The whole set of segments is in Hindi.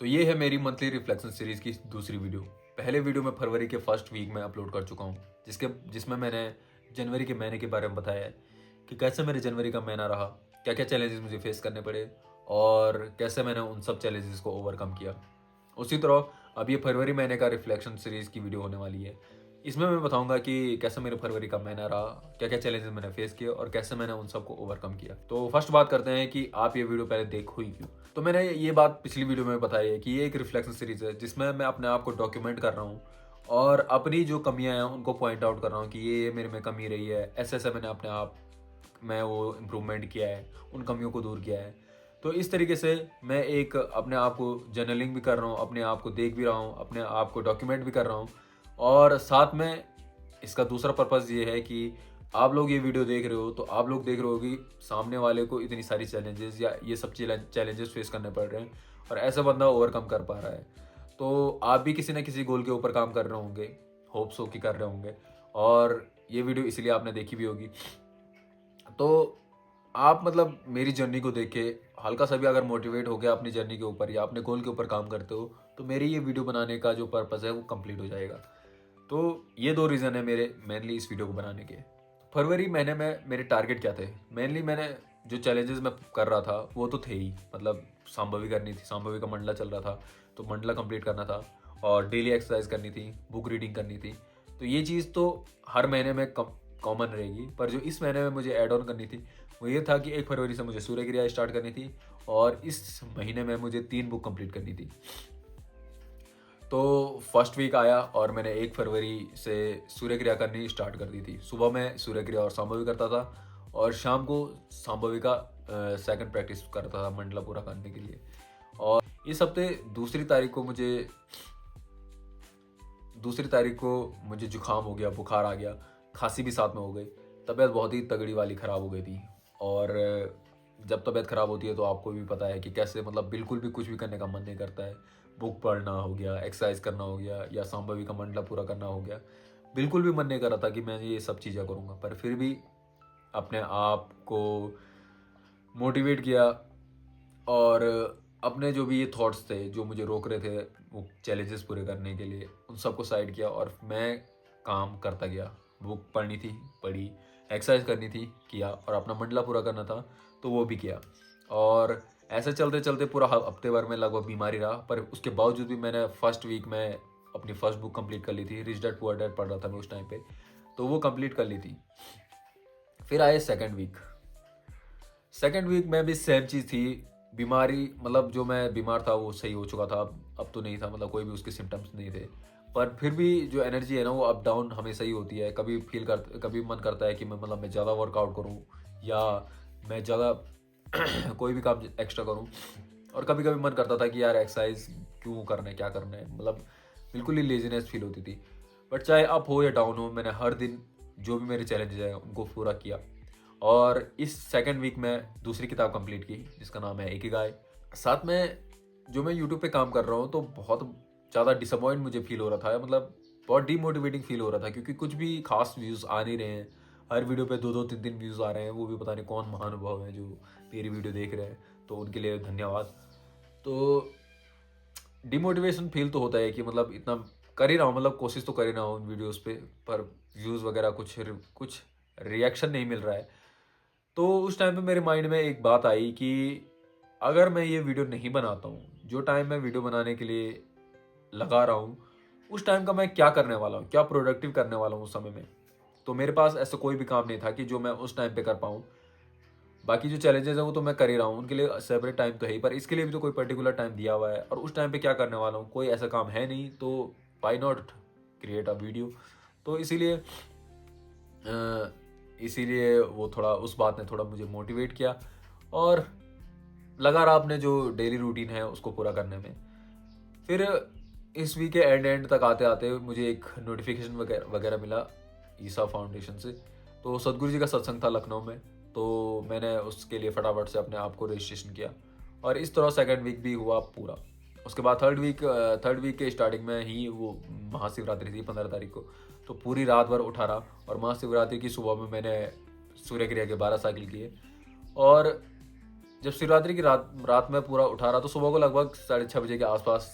तो ये है मेरी मंथली रिफ्लेक्शन सीरीज़ की दूसरी वीडियो। पहले वीडियो में फरवरी के फर्स्ट वीक में अपलोड कर चुका हूँ, जिसमें मैंने जनवरी के महीने के बारे में बताया है कि कैसे मेरे जनवरी का महीना रहा, क्या-क्या चैलेंजेस मुझे फेस करने पड़े और कैसे मैंने उन सब चैलेंजेस को ओवरकम किया। उसी तरह अब ये फरवरी महीने का रिफ्लेक्शन सीरीज़ की वीडियो होने वाली है। इसमें मैं बताऊँगा कि कैसे मेरे फरवरी का महीना रहा, क्या-क्या चैलेंजेस मैंने फेस किए और कैसे मैंने उन सबको ओवरकम किया। तो फर्स्ट बात करते हैं कि आप ये वीडियो पहले देखो ही क्यों? तो मैंने ये बात पिछली वीडियो में बताई है कि ये एक रिफ्लेक्शन सीरीज़ है जिसमें मैं अपने आप को डॉक्यूमेंट कर रहा हूँ और अपनी जो कमियाँ हैं उनको पॉइंट आउट कर रहा हूँ कि ये मेरे में कमी रही है, ऐसे-ऐसे मैंने अपने आप में वो इम्प्रूवमेंट किया है, उन कमियों को दूर किया है। तो इस तरीके से मैं एक अपने आप को जर्नलिंग भी कर रहा हूँ, अपने आप को देख भी रहा हूँ, अपने आप को डॉक्यूमेंट भी कर रहा हूँ और साथ में इसका दूसरा पर्पज़ ये है कि आप लोग ये वीडियो देख रहे हो तो आप लोग देख रहे हो कि सामने वाले को इतनी सारी चैलेंजेस या ये सब चैलेंजेस फेस करने पड़ रहे हैं और ऐसा बंदा ओवरकम कर पा रहा है। तो आप भी किसी न किसी गोल के ऊपर काम कर रहे होंगे, होप सो कि कर रहे होंगे और ये वीडियो इसलिए आपने देखी भी होगी। तो आप मतलब मेरी जर्नी को देख के हल्का-सा भी अगर मोटिवेट हो गया अपनी जर्नी के ऊपर या अपने गोल के ऊपर काम करते हो, तो मेरी ये वीडियो बनाने का जो पर्पज़ है वो कंप्लीट हो जाएगा। तो ये 2 रीज़न है मेरे मेनली इस वीडियो को बनाने के। फरवरी महीने में मेरे टारगेट क्या थे? मेनली मैंने जो चैलेंजेस मैं कर रहा था, वो तो थे ही। मतलब शांभवी करनी थी, शांभवी का मंडला चल रहा था, तो मंडला कंप्लीट करना था और डेली एक्सरसाइज करनी थी, बुक रीडिंग करनी थी। तो ये चीज़ तो हर महीने में कॉमन रहेगी, पर जो इस महीने में मुझे ऐड ऑन करनी थी, वो ये था कि 1 फरवरी से मुझे सूर्य क्रिया स्टार्ट करनी थी और इस महीने में मुझे 3 बुक कंप्लीट करनी थी। तो फर्स्ट वीक आया और मैंने 1 फरवरी से सूर्य क्रिया करनी स्टार्ट कर दी थी। सुबह मैं सूर्य क्रिया और शांभवी करता था और शाम को शांभवी का सेकंड प्रैक्टिस करता था मंडला पूरा करने के लिए। और इस हफ्ते दूसरी तारीख को मुझे जुकाम हो गया, बुखार आ गया, खांसी भी साथ में हो गई। तबीयत बहुत ही तगड़ी वाली ख़राब हो गई थी और जब तबीयत ख़राब होती है तो आपको भी पता है कि कैसे मतलब बिल्कुल भी कुछ भी करने का मन नहीं करता है। बुक पढ़ना हो गया, एक्सरसाइज करना हो गया या शांभवी का मंडला पूरा करना हो गया। बिल्कुल भी मन नहीं कर रहा था कि मैं ये सब चीज़ें करूँगा, पर फिर भी अपने आप को मोटिवेट किया और अपने जो भी ये थॉट्स थे, जो मुझे रोक रहे थे वो चैलेंजेस पूरे करने के लिए, उन सबको साइड किया और मैं काम करता गया। बुक पढ़नी थी, पढ़ी, एक्सरसाइज करनी थी, किया और अपना मंडला पूरा करना था, तो वो भी किया। और ऐसे चलते-चलते पूरा हफ्ते भर में लगभग बीमार ही रहा, पर उसके बावजूद भी मैंने फर्स्ट वीक में अपनी फर्स्ट बुक कंप्लीट कर ली थी। रिच डैड पुअर डैड पढ़ रहा था मैं उस टाइम पे, तो वो कंप्लीट कर ली थी। फिर आए सेकंड वीक में भी सेम चीज़ थी। बीमारी मतलब जो मैं बीमार था वो सही हो चुका था, अब तो नहीं था, मतलब कोई भी उसके सिम्पटम्स नहीं थे। पर फिर भी जो एनर्जी है ना वो अप डाउन हमेशा ही होती है। कभी मन करता है कि मैं ज़्यादा वर्कआउट करूँ या मैं ज़्यादा कोई भी काम एक्स्ट्रा करूँ और कभी-कभी मन करता था कि यार एक्सरसाइज क्यों करना है, क्या करना है? मतलब बिल्कुल ही लेज़ीनेस फ़ील होती थी। बट चाहे अप हो या डाउन हो, मैंने हर दिन जो भी मेरे चैलेंजेज़ हैं उनको पूरा किया और इस सेकंड वीक में दूसरी किताब कंप्लीट की जिसका नाम है इकिगाई। साथ में जो मैं यूट्यूब पे काम कर रहा हूँ तो बहुत ज़्यादा डिसअपॉइंट मुझे फ़ील हो रहा था, मतलब बहुत डीमोटिवेटिंग फ़ील हो रहा था क्योंकि कुछ भी खास व्यूज़ आ नहीं रहे हैं। हर वीडियो पे 2-2 3-3 व्यूज़ आ रहे हैं, वो भी पता नहीं कौन महानुभाव हैं जो मेरी वीडियो देख रहे हैं, तो उनके लिए धन्यवाद। तो डिमोटिवेशन फ़ील तो होता है कि मतलब इतना कर ही रहा हूँ, मतलब कोशिश तो कर ही रहा हूँ उन वीडियोज़ पे, पर व्यूज़ वगैरह कुछ रिएक्शन नहीं मिल रहा है। तो उस टाइम पे मेरे माइंड में एक बात आई कि अगर मैं ये वीडियो नहीं बनाता हूँ, जो टाइम मैं वीडियो बनाने के लिए लगा रहा हूँ, उस टाइम का मैं क्या करने वाला हूँ? क्या प्रोडक्टिव करने वाला हूँ उस समय में? तो मेरे पास ऐसा कोई भी काम नहीं था कि जो मैं उस टाइम पे कर पाऊँ। बाकी जो चैलेंजेज़ हैं वो तो मैं कर ही रहा हूँ, उनके लिए सेपरेट टाइम तो है ही, पर इसके लिए भी तो कोई पर्टिकुलर टाइम दिया हुआ है और उस टाइम पे क्या करने वाला हूँ? कोई ऐसा काम है नहीं, तो why not create a video? तो इसीलिए वो थोड़ा उस बात ने थोड़ा मुझे मोटिवेट किया और लगा रहा अपने जो डेली रूटीन है उसको पूरा करने में। फिर इस वीक के एंड तक आते-आते मुझे एक नोटिफ़िकेशन वगैरह मिला ईसा फाउंडेशन से। तो सद्गुरु जी का सत्संग था लखनऊ में, तो मैंने उसके लिए फटाफट से अपने आप को रजिस्ट्रेशन किया और इस तरह सेकंड वीक भी हुआ पूरा। उसके बाद थर्ड वीक के स्टार्टिंग में ही वो महाशिवरात्रि थी 15 तारीख को, तो पूरी रात भर उठा रहा और महाशिवरात्रि की सुबह में मैंने सूर्य क्रिया के 12 साइकिल किए और जब शिवरात्रि की रात में पूरा उठा रहा तो सुबह को लगभग 6:30 बजे के आसपास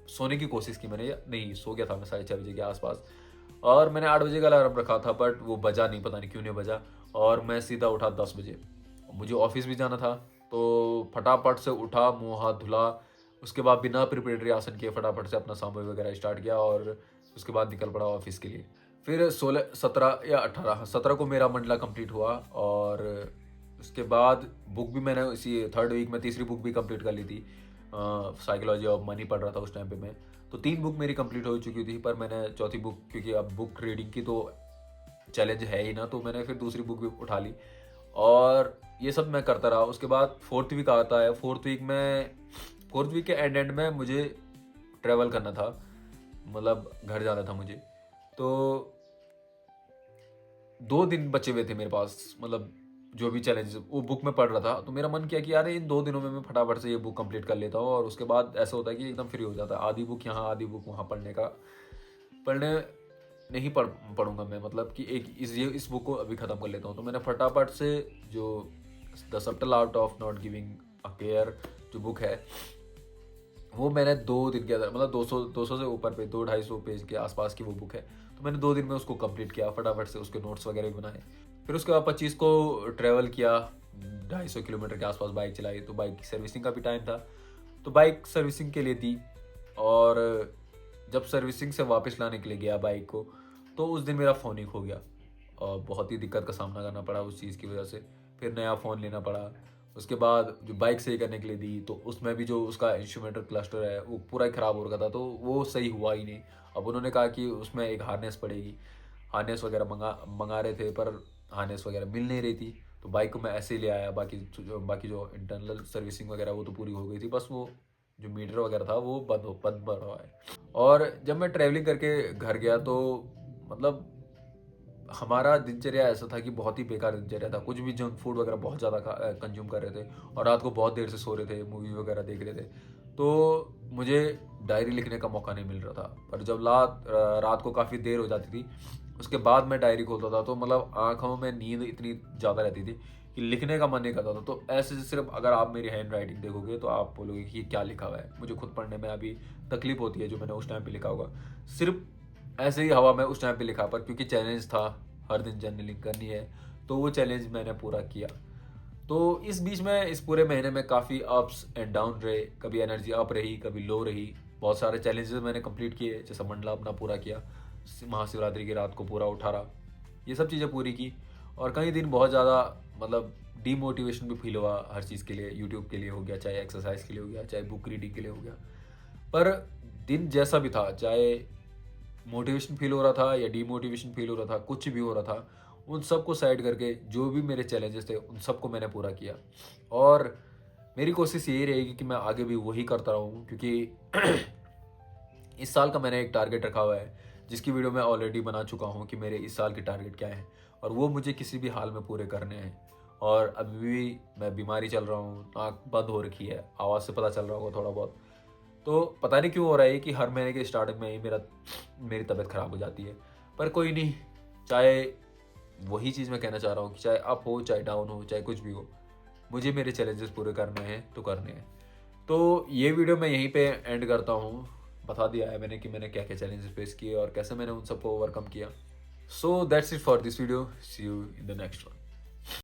सोने की कोशिश की मैंने, या नहीं सो गया था मैं 6:30 बजे के आसपास, और मैंने 8 बजे का अलार्म रखा था बट वो बजा नहीं, पता नहीं क्यों नहीं बजा, और मैं सीधा उठा 10 बजे। मुझे ऑफिस भी जाना था तो फटाफट से उठा, मुंह हाथ धुला, उसके बाद बिना प्रिपरेटरी आसन किए फटाफट से अपना सामान वगैरह स्टार्ट किया और उसके बाद निकल पड़ा ऑफिस के लिए। फिर 16, 17 या 18, 17 को मेरा मंडला कंप्लीट हुआ और उसके बाद बुक भी मैंने इसी 3rd वीक में तीसरी बुक भी कंप्लीट कर ली थी। साइकोलॉजी ऑफ मनी पढ़ रहा था उस टाइम पे मैं, तो 3 बुक मेरी कंप्लीट हो चुकी थी, पर मैंने चौथी बुक, क्योंकि अब बुक रीडिंग की तो चैलेंज है ही ना, तो मैंने फिर दूसरी बुक भी उठा ली और ये सब मैं करता रहा। उसके बाद 4th वीक आता है। 4th वीक के एंड में मुझे ट्रैवल करना था, मतलब घर जाना था मुझे, तो 2 दिन बचे हुए थे मेरे पास, मतलब जो भी चैलेंज वो बुक में पढ़ रहा था, तो मेरा मन किया कि यार इन 2 दिनों में मैं फटाफट से ये बुक कंप्लीट कर लेता हूँ और उसके बाद ऐसा होता है कि एकदम फ्री हो जाता है। आधी बुक यहाँ आधी बुक वहाँ पढ़ने नहीं पढ़ूंगा मैं, मतलब कि एक इस बुक को अभी ख़त्म कर लेता हूँ। तो मैंने फटाफट से जो the subtle art of not giving a care जो बुक है, वो मैंने 2 दिन के अंदर, मतलब 200 से ऊपर पे 200-250 पेज के आसपास की वो बुक है, तो मैंने 2 दिन में उसको कंप्लीट किया, फटाफट से उसके नोट्स वगैरह भी बनाए। फिर उसके बाद 25 को ट्रैवल किया, 250 किलोमीटर के आसपास बाइक चलाई, तो बाइक की सर्विसिंग का भी टाइम था, तो बाइक सर्विसिंग के लिए दी। और जब सर्विसिंग से वापस लाने के लिए गया बाइक को, तो उस दिन मेरा फ़ोन ही खो गया और बहुत ही दिक्कत का सामना करना पड़ा उस चीज़ की वजह से। फिर नया फ़ोन लेना पड़ा। उसके बाद जो बाइक सही करने के लिए दी, तो उसमें भी जो उसका इंस्ट्रूमेंटल क्लस्टर है वो पूरा ही ख़राब हो रखा था, तो वो सही हुआ ही नहीं। अब उन्होंने कहा कि उसमें एक हार्नेस पड़ेगी, हार्नेस वगैरह मंगा रहे थे, पर हार्नेस वगैरह मिल नहीं रही थी, तो बाइक को मैं ऐसे ही ले आया। बाकी जो इंटरनल सर्विसिंग वगैरह वो तो पूरी हो गई थी, बस वो जो मीटर वगैरह था वो बंद पड़ रहा है। और जब मैं ट्रैवलिंग करके घर गया तो मतलब हमारा दिनचर्या ऐसा था कि बहुत ही बेकार दिनचर्या था। कुछ भी जंक फूड वगैरह बहुत ज़्यादा कंज्यूम कर रहे थे और रात को बहुत देर से सो रहे थे, मूवी वगैरह देख रहे थे, तो मुझे डायरी लिखने का मौका नहीं मिल रहा था। पर जब रात को काफ़ी देर हो जाती थी, उसके बाद मैं डायरी खोलता था, तो मतलब आँखों में नींद इतनी ज़्यादा रहती थी कि लिखने का मन नहीं करता था। तो ऐसे सिर्फ अगर आप मेरी हैंड राइटिंग देखोगे तो आप बोलोगे कि ये क्या लिखा हुआ है। मुझे खुद पढ़ने में अभी तकलीफ होती है जो मैंने उस टाइम पे लिखा होगा। सिर्फ ऐसे ही हवा में उस टाइम पे लिखा, पर क्योंकि चैलेंज था, हर दिन जर्नलिंग करनी है, तो वो चैलेंज मैंने पूरा किया। तो इस बीच में इस पूरे महीने में काफ़ी अप्स एंड डाउन रहे, कभी एनर्जी अप रही, कभी लो रही। बहुत सारे चैलेंजेस मैंने कंप्लीट किए, जैसे मंडला अपना पूरा किया, महाशिवरात्रि की रात को पूरा उठा रहा, ये सब चीज़ें पूरी की। और कई दिन बहुत ज़्यादा मतलब डीमोटिवेशन भी फील हुआ हर चीज़ के लिए, यूट्यूब के लिए हो गया, चाहे एक्सरसाइज के लिए हो गया, चाहे बुक रीडिंग के लिए हो गया। पर दिन जैसा भी था, चाहे मोटिवेशन फील हो रहा था या डीमोटिवेशन फील हो रहा था, कुछ भी हो रहा था, उन सब को साइड करके जो भी मेरे चैलेंजेस थे उन सबको मैंने पूरा किया। और मेरी कोशिश यही रहेगी कि मैं आगे भी वही करता रहूँ, क्योंकि इस साल का मैंने एक टारगेट रखा हुआ है, जिसकी वीडियो मैं ऑलरेडी बना चुका हूँ कि मेरे इस साल के टारगेट क्या हैं, और वो मुझे किसी भी हाल में पूरे करने हैं। और अभी भी मैं बीमारी चल रहा हूँ, नाक बंद हो रखी है, आवाज़ से पता चल रहा होगा थोड़ा बहुत। तो पता नहीं क्यों हो रहा है कि हर महीने के स्टार्टिंग में ही मेरी तबीयत ख़राब हो जाती है। पर कोई नहीं, चाहे वही चीज़ मैं कहना चाह रहा हूँ कि चाहे अप हो, चाहे डाउन हो, चाहे कुछ भी हो, मुझे मेरे चैलेंजेस पूरे करने हैं तो करने हैं। तो ये वीडियो मैं यहीं पे एंड करता हूँ। बता दिया है मैंने कि मैंने क्या क्या चैलेंजेस फेस किए और कैसे मैंने उन सबको ओवरकम किया। So that's it for this video. See you in the next one.